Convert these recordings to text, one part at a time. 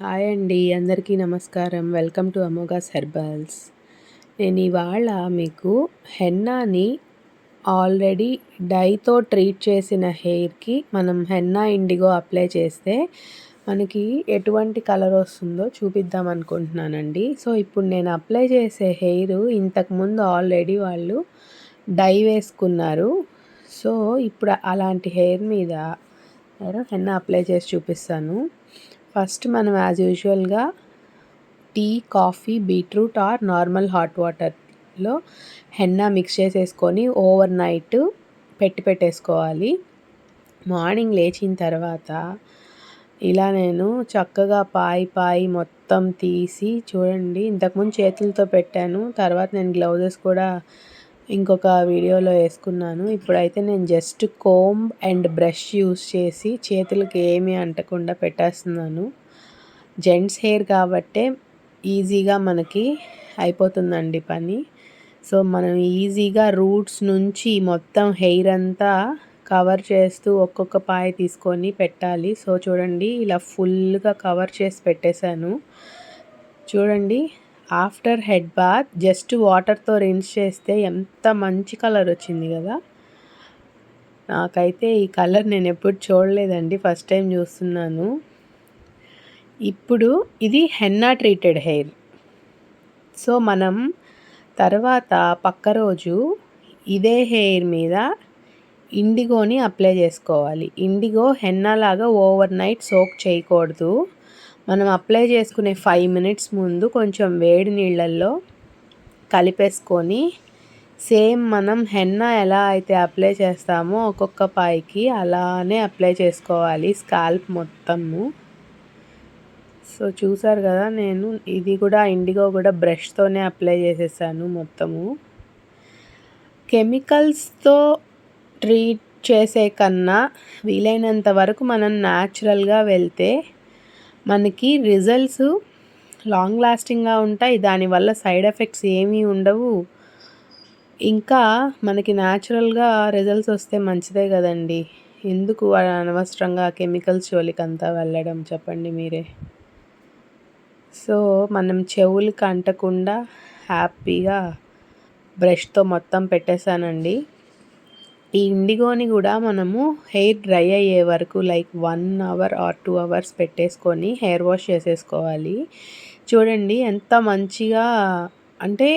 Hi అండి, అందరికీ నమస్కారం. Welcome to Amogha's herbals. నేను ఇవాళ మీకు హెన్నాని ఆల్రెడీ డైతో ట్రీట్ చేసిన హెయిర్కి మనం హెన్నా ఇండిగో అప్లై చేస్తే మనకి ఎటువంటి కలర్ వస్తుందో చూపిద్దాం అనుకుంటున్నానండి. సో ఇప్పుడు నేను అప్లై చేసే హెయిర్ ఇంతకుముందు ఆల్రెడీ వాళ్ళు డై వేసుకున్నారు. సో ఇప్పుడు అలాంటి హెయిర్ మీద నేను హెన్నా అప్లై చేసి చూపిస్తాను. ఫస్ట్ మనం యాజ్ యూజువల్గా tea, coffee, beetroot or normal hot వాటర్లో హెన్నా మిక్స్ చేసేసుకొని ఓవర్ నైట్ పెట్టేసుకోవాలి. మార్నింగ్ లేచిన తర్వాత ఇలా నేను చక్కగా పాయి మొత్తం తీసి చూడండి. ఇంతకుముందు చేతులతో పెట్టాను, తర్వాత నేను గ్లౌజెస్ కూడా ఇంకొక వీడియోలో వేసుకున్నాను. ఇప్పుడైతే నేను just comb and brush use చేసి చేతులకి ఏమీ అంటకుండా పెట్టేస్తున్నాను. జెంట్స్ హెయిర్ కాబట్టే ఈజీగా మనకి అయిపోతుందండి పని. సో మనం ఈజీగా రూట్స్ నుంచి మొత్తం హెయిర్ అంతా కవర్ చేస్తూ ఒక్కొక్క పాయ తీసుకొని పెట్టాలి. సో చూడండి, ఇలా ఫుల్గా కవర్ చేసి పెట్టేశాను. చూడండి, ఆఫ్టర్ హెడ్ బాత్ జస్ట్ వాటర్తో రిన్స్ చేస్తే ఎంత మంచి కలర్ వచ్చింది కదా. నాకైతే ఈ కలర్ నేను ఎప్పుడు చూడలేదండి, ఫస్ట్ టైం చూస్తున్నాను. ఇప్పుడు ఇది హెన్నా ట్రీటెడ్ హెయిర్. సో మనం తర్వాత పక్క రోజు ఇదే హెయిర్ మీద ఇండిగోని అప్లై చేసుకోవాలి. ఇండిగో హెన్నా లాగా ఓవర్ నైట్ సోక్ చేయకూడదు. మనం అప్లై చేసుకునే 5 మినిట్స్ ముందు కొంచెం వేడి నీళ్ళల్లో కలిపేసుకొని సేమ్ మనం హెన్నా ఎలా అయితే అప్లై చేస్తామో ఒక్కొక్క పాయికి అలానే అప్లై చేసుకోవాలి స్కాల్ప్ మొత్తము. సో చూసారు కదా, నేను ఇది కూడా ఇండిగో కూడా బ్రష్తోనే అప్లై చేసేసాను మొత్తము. కెమికల్స్తో ట్రీట్ చేసే కన్నా వీలైనంత వరకు మనం న్యాచురల్గా వెళ్తే మనకి రిజల్ట్స్ లాంగ్ లాస్టింగ్గా ఉంటాయి. దానివల్ల సైడ్ ఎఫెక్ట్స్ ఏమీ ఉండవు. ఇంకా మనకి న్యాచురల్గా రిజల్ట్స్ వస్తే మంచిదే కదండి. ఎందుకు అనవసరంగా కెమికల్స్ జోలికంతా వెళ్ళడం, చెప్పండి మీరే. సో మనం చెవులకి అంటకుండా హ్యాపీగా బ్రష్తో మొత్తం పెట్టేశానండి. ఈ ఇండిగోని కూడా మనము హెయిర్ డ్రై అయ్యే వరకు లైక్ 1 అవర్ ఆర్ 2 అవర్స్ పెట్టేసుకొని హెయిర్ వాష్ చేసేసుకోవాలి. చూడండి ఎంత మంచిగా, అంటే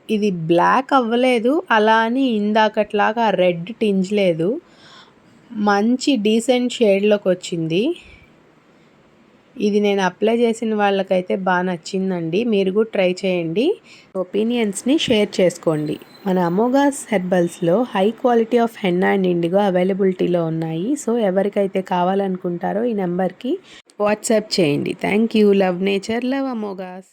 ఇది బ్లాక్ అవ్వలేదు, అలా అని ఇందాకట్లాగా రెడ్ టింజ్ లేదు, మంచి డీసెంట్ షేడ్లోకి వచ్చింది. ఇది నేను అప్లై చేసిన వాళ్ళకైతే బాగా నచ్చిందండి. మీరు కూడా ట్రై చేయండి, ఒపీనియన్స్ని షేర్ చేసుకోండి. మన అమోఘాస్ హెర్బల్స్లో high quality of henna and indigo అవైలబిలిటీలో ఉన్నాయి. సో ఎవరికైతే కావాలనుకుంటారో ఈ నెంబర్కి వాట్సాప్ చేయండి. Thank you. Love nature, love అమోఘాస్.